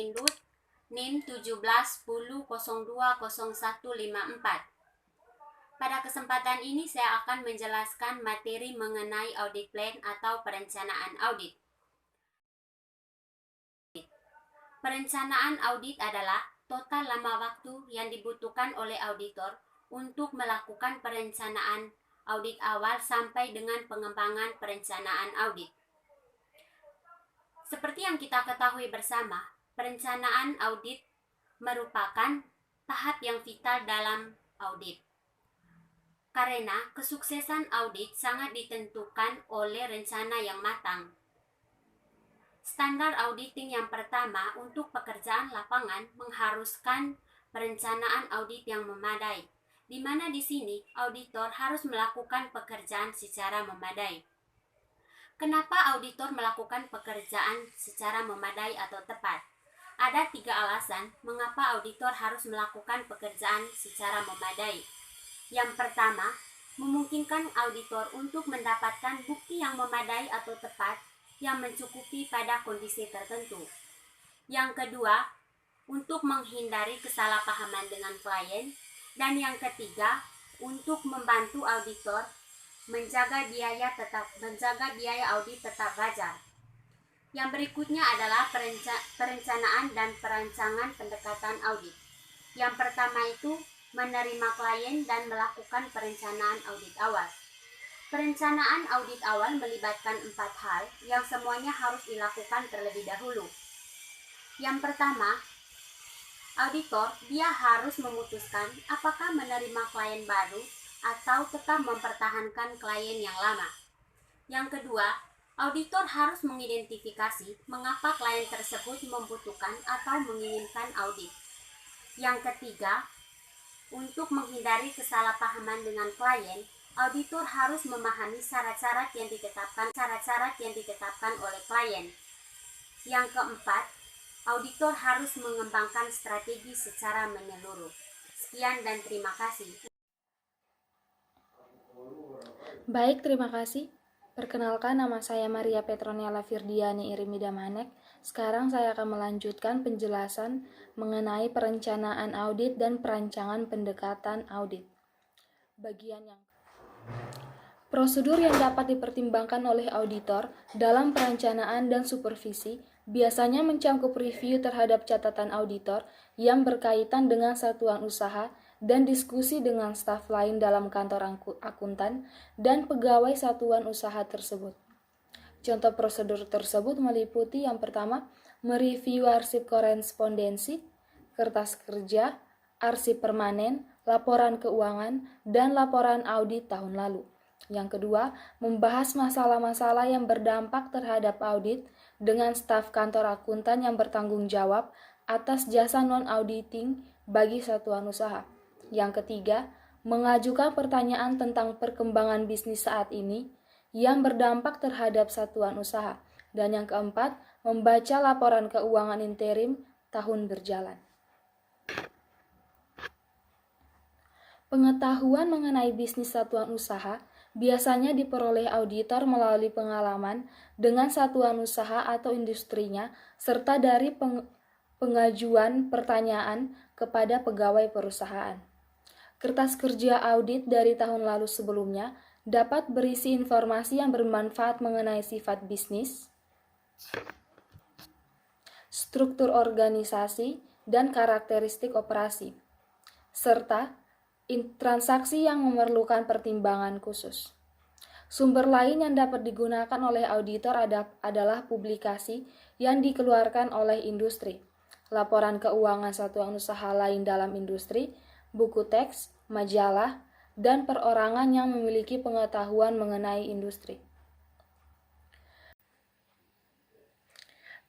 Indut NIM 1710200154. Pada kesempatan ini saya akan menjelaskan materi mengenai audit plan atau perencanaan audit. Perencanaan audit adalah total lama waktu yang dibutuhkan oleh auditor untuk melakukan perencanaan audit awal sampai dengan pengembangan perencanaan audit. Seperti yang kita ketahui bersama, perencanaan audit merupakan tahap yang vital dalam audit. Karena kesuksesan audit sangat ditentukan oleh rencana yang matang. Standar auditing yang pertama untuk pekerjaan lapangan mengharuskan perencanaan audit yang memadai, di mana di sini auditor harus melakukan pekerjaan secara memadai. Kenapa auditor melakukan pekerjaan secara memadai atau tepat? Ada 3 alasan mengapa auditor harus melakukan pekerjaan secara memadai. Yang pertama, memungkinkan auditor untuk mendapatkan bukti yang memadai atau tepat yang mencukupi pada kondisi tertentu. Yang kedua, untuk menghindari kesalahpahaman dengan klien. Dan yang ketiga, untuk membantu auditor menjaga biaya audit tetap wajar. Yang berikutnya adalah perencanaan dan perancangan pendekatan audit. Yang pertama itu menerima klien dan melakukan perencanaan audit awal. Perencanaan audit awal melibatkan 4 hal yang semuanya harus dilakukan terlebih dahulu. Yang pertama, auditor dia harus memutuskan apakah menerima klien baru atau tetap mempertahankan klien yang lama. Yang kedua, auditor harus mengidentifikasi mengapa klien tersebut membutuhkan atau menginginkan audit. Yang ketiga, untuk menghindari kesalahpahaman dengan klien, auditor harus memahami syarat-syarat yang ditetapkan oleh klien. Yang keempat, auditor harus mengembangkan strategi secara menyeluruh. Sekian dan terima kasih. Baik, terima kasih. Perkenalkan, nama saya Maria Petroniala Firdiani Irimida Manek. Sekarang saya akan melanjutkan penjelasan mengenai perencanaan audit dan perancangan pendekatan audit. Prosedur yang dapat dipertimbangkan oleh auditor dalam perencanaan dan supervisi biasanya mencakup review terhadap catatan auditor yang berkaitan dengan satuan usaha dan diskusi dengan staf lain dalam kantor akuntan dan pegawai satuan usaha tersebut. Contoh prosedur tersebut meliputi yang pertama, mereview arsip korespondensi, kertas kerja, arsip permanen, laporan keuangan, dan laporan audit tahun lalu. Yang kedua, membahas masalah-masalah yang berdampak terhadap audit dengan staf kantor akuntan yang bertanggung jawab atas jasa non-auditing bagi satuan usaha. Yang ketiga, mengajukan pertanyaan tentang perkembangan bisnis saat ini yang berdampak terhadap satuan usaha. Dan yang keempat, membaca laporan keuangan interim tahun berjalan. Pengetahuan mengenai bisnis satuan usaha biasanya diperoleh auditor melalui pengalaman dengan satuan usaha atau industrinya, serta dari pengajuan pertanyaan kepada pegawai perusahaan. Kertas kerja audit dari tahun lalu sebelumnya dapat berisi informasi yang bermanfaat mengenai sifat bisnis, struktur organisasi, dan karakteristik operasi, serta transaksi yang memerlukan pertimbangan khusus. Sumber lain yang dapat digunakan oleh auditor adalah publikasi yang dikeluarkan oleh industri, laporan keuangan satuan usaha lain dalam industri, buku teks, majalah, dan perorangan yang memiliki pengetahuan mengenai industri.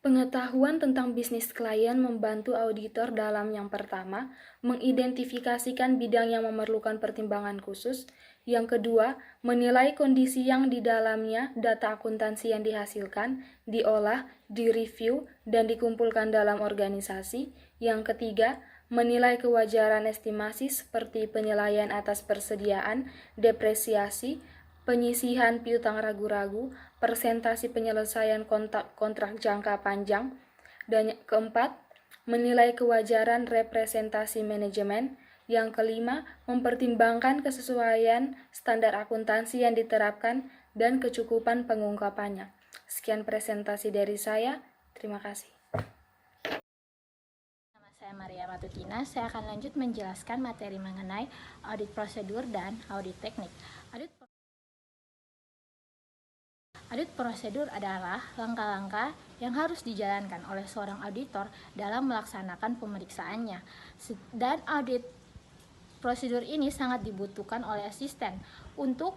Pengetahuan tentang bisnis klien membantu auditor dalam yang pertama, mengidentifikasikan bidang yang memerlukan pertimbangan khusus. Yang kedua, menilai kondisi yang di dalamnya data akuntansi yang dihasilkan, diolah, direview, dan dikumpulkan dalam organisasi. Yang ketiga, menilai kewajaran estimasi seperti penilaian atas persediaan, depresiasi, penyisihan piutang ragu-ragu, persentase penyelesaian kontrak jangka panjang. Dan keempat, menilai kewajaran representasi manajemen. Yang kelima, mempertimbangkan kesesuaian standar akuntansi yang diterapkan dan kecukupan pengungkapannya. Sekian presentasi dari saya. Terima kasih. Nama saya Maria Matutina. Saya akan lanjut menjelaskan materi mengenai audit prosedur dan audit teknik. Audit prosedur adalah langkah-langkah yang harus dijalankan oleh seorang auditor dalam melaksanakan pemeriksaannya. Dan audit prosedur ini sangat dibutuhkan oleh asisten untuk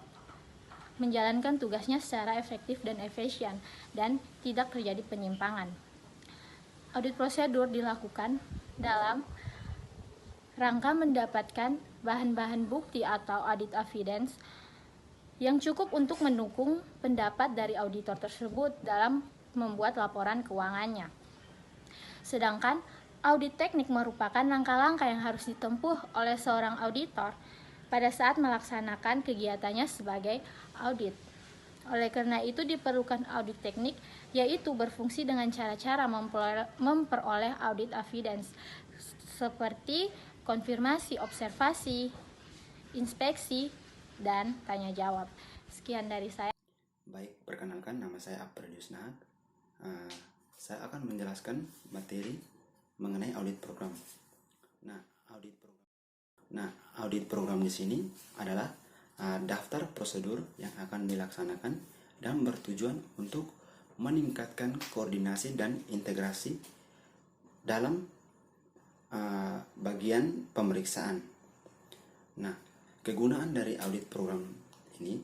menjalankan tugasnya secara efektif dan efisien dan tidak terjadi penyimpangan. Audit prosedur dilakukan dalam rangka mendapatkan bahan-bahan bukti atau audit evidence yang cukup untuk mendukung pendapat dari auditor tersebut dalam membuat laporan keuangannya. Sedangkan audit teknik merupakan langkah-langkah yang harus ditempuh oleh seorang auditor pada saat melaksanakan kegiatannya sebagai audit. Oleh karena itu diperlukan audit teknik, yaitu berfungsi dengan cara-cara memperoleh audit evidence seperti konfirmasi, observasi, inspeksi, dan tanya jawab. Sekian dari saya. Baik, perkenalkan nama saya Aprilius Nahak. Saya akan menjelaskan materi mengenai audit program. Audit program di sini adalah daftar prosedur yang akan dilaksanakan dan bertujuan untuk meningkatkan koordinasi dan integrasi dalam bagian pemeriksaan. Kegunaan dari audit program ini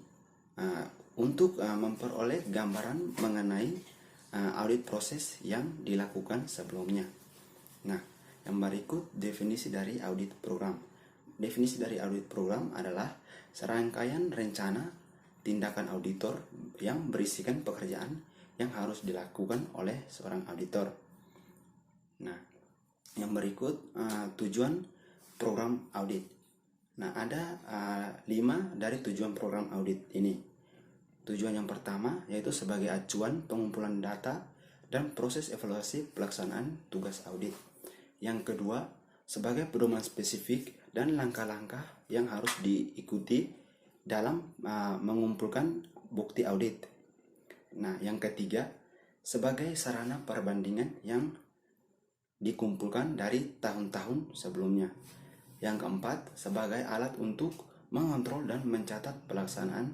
untuk memperoleh gambaran mengenai audit proses yang dilakukan sebelumnya. Yang berikut definisi dari audit program. Definisi dari audit program adalah serangkaian rencana tindakan auditor yang berisikan pekerjaan yang harus dilakukan oleh seorang auditor. Yang berikut tujuan program audit. Ada 5 dari tujuan program audit ini. Tujuan yang pertama yaitu sebagai acuan pengumpulan data dan proses evaluasi pelaksanaan tugas audit. Yang kedua, sebagai pedoman spesifik dan langkah-langkah yang harus diikuti dalam mengumpulkan bukti audit. Yang ketiga, sebagai sarana perbandingan yang dikumpulkan dari tahun-tahun sebelumnya. Yang keempat, sebagai alat untuk mengontrol dan mencatat pelaksanaan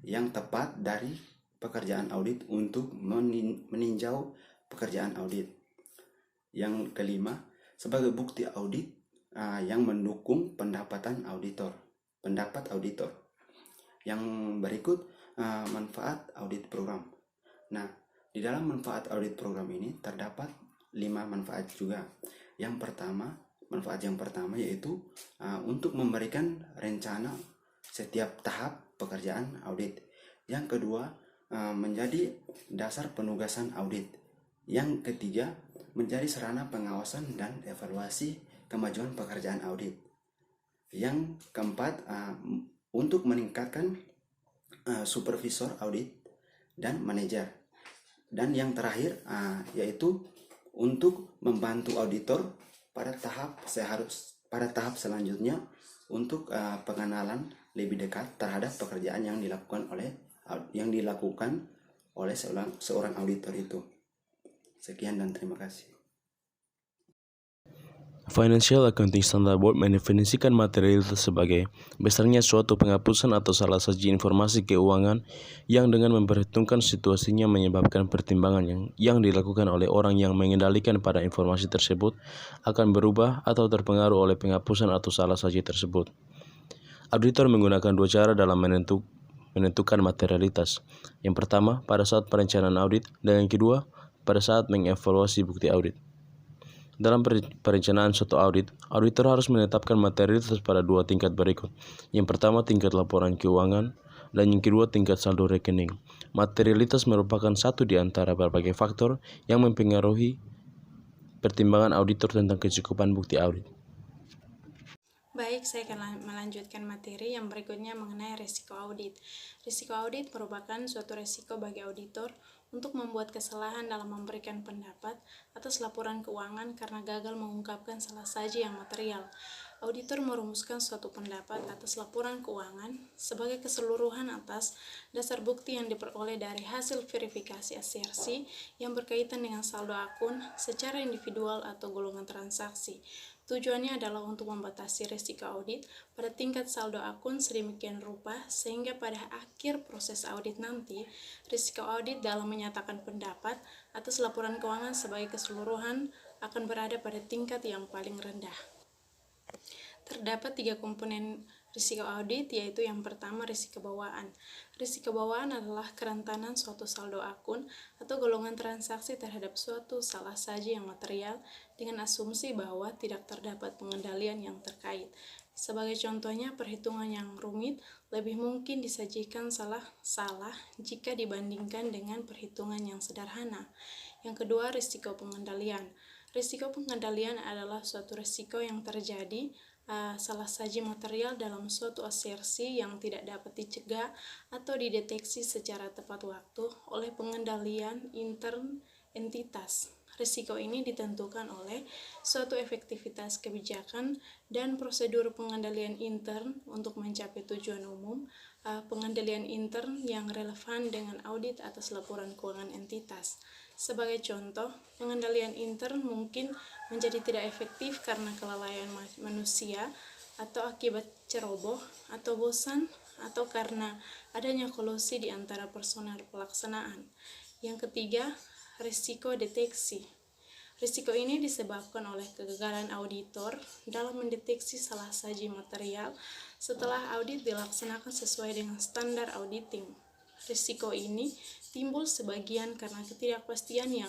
yang tepat dari pekerjaan audit untuk meninjau pekerjaan audit. Yang kelima, sebagai bukti audit yang mendukung pendapat auditor. Yang berikut manfaat audit program. Di dalam manfaat audit program ini terdapat 5 manfaat juga. Manfaat yang pertama yaitu untuk memberikan rencana setiap tahap pekerjaan audit. Yang kedua, menjadi dasar penugasan audit. Yang ketiga, menjadi sarana pengawasan dan evaluasi kemajuan pekerjaan audit. Yang keempat, untuk meningkatkan supervisor audit dan manajer. Dan yang terakhir yaitu untuk membantu auditor pada tahap selanjutnya untuk pengenalan lebih dekat terhadap pekerjaan yang dilakukan oleh seorang auditor itu. Sekian dan terima kasih. Financial Accounting Standard Board mendefinisikan materialitas sebagai besarnya suatu penghapusan atau salah saji informasi keuangan yang dengan memperhitungkan situasinya menyebabkan pertimbangan yang dilakukan oleh orang yang mengendalikan pada informasi tersebut akan berubah atau terpengaruh oleh penghapusan atau salah saji tersebut. Auditor menggunakan 2 cara dalam menentukan materialitas. Yang pertama, pada saat perencanaan audit, dan yang kedua, pada saat mengevaluasi bukti audit. Dalam perencanaan suatu audit, auditor harus menetapkan materialitas pada 2 tingkat berikut. Yang pertama, tingkat laporan keuangan, dan yang kedua, tingkat saldo rekening. Materialitas merupakan satu di antara berbagai faktor yang mempengaruhi pertimbangan auditor tentang kecukupan bukti audit. Baik, saya akan melanjutkan materi yang berikutnya mengenai risiko audit. Risiko audit merupakan suatu risiko bagi auditor untuk membuat kesalahan dalam memberikan pendapat atas laporan keuangan karena gagal mengungkapkan salah saji yang material. Auditor merumuskan suatu pendapat atas laporan keuangan sebagai keseluruhan atas dasar bukti yang diperoleh dari hasil verifikasi ACRC yang berkaitan dengan saldo akun secara individual atau golongan transaksi. Tujuannya adalah untuk membatasi risiko audit pada tingkat saldo akun sedemikian rupa sehingga pada akhir proses audit nanti, risiko audit dalam menyatakan pendapat atas laporan keuangan sebagai keseluruhan akan berada pada tingkat yang paling rendah. Terdapat 3 komponen risiko audit, yaitu yang pertama risiko bawaan. Risiko bawaan adalah kerentanan suatu saldo akun atau golongan transaksi terhadap suatu salah saji yang material dengan asumsi bahwa tidak terdapat pengendalian yang terkait. Sebagai contohnya, perhitungan yang rumit lebih mungkin disajikan salah jika dibandingkan dengan perhitungan yang sederhana. Yang kedua, risiko pengendalian. Risiko pengendalian adalah suatu risiko yang terjadi salah saji material dalam suatu ACRC yang tidak dapat dicegah atau dideteksi secara tepat waktu oleh pengendalian intern entitas. Risiko ini ditentukan oleh suatu efektivitas kebijakan dan prosedur pengendalian intern untuk mencapai tujuan umum, pengendalian intern yang relevan dengan audit atas laporan keuangan entitas. Sebagai contoh, pengendalian intern mungkin menjadi tidak efektif karena kelalaian manusia atau akibat ceroboh atau bosan atau karena adanya kolusi di antara personel pelaksanaan. Yang ketiga, risiko deteksi. Risiko ini disebabkan oleh kegagalan auditor dalam mendeteksi salah saji material setelah audit dilaksanakan sesuai dengan standar auditing. Risiko ini timbul sebagian karena ketidakpastian yang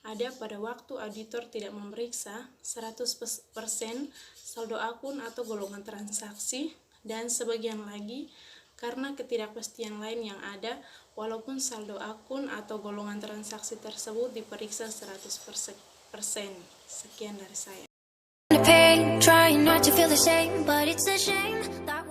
ada pada waktu auditor tidak memeriksa 100% saldo akun atau golongan transaksi, dan sebagian lagi karena ketidakpastian lain yang ada walaupun saldo akun atau golongan transaksi tersebut diperiksa 100%. Sekian dari saya. Trying not to feel the same, but it's a shame that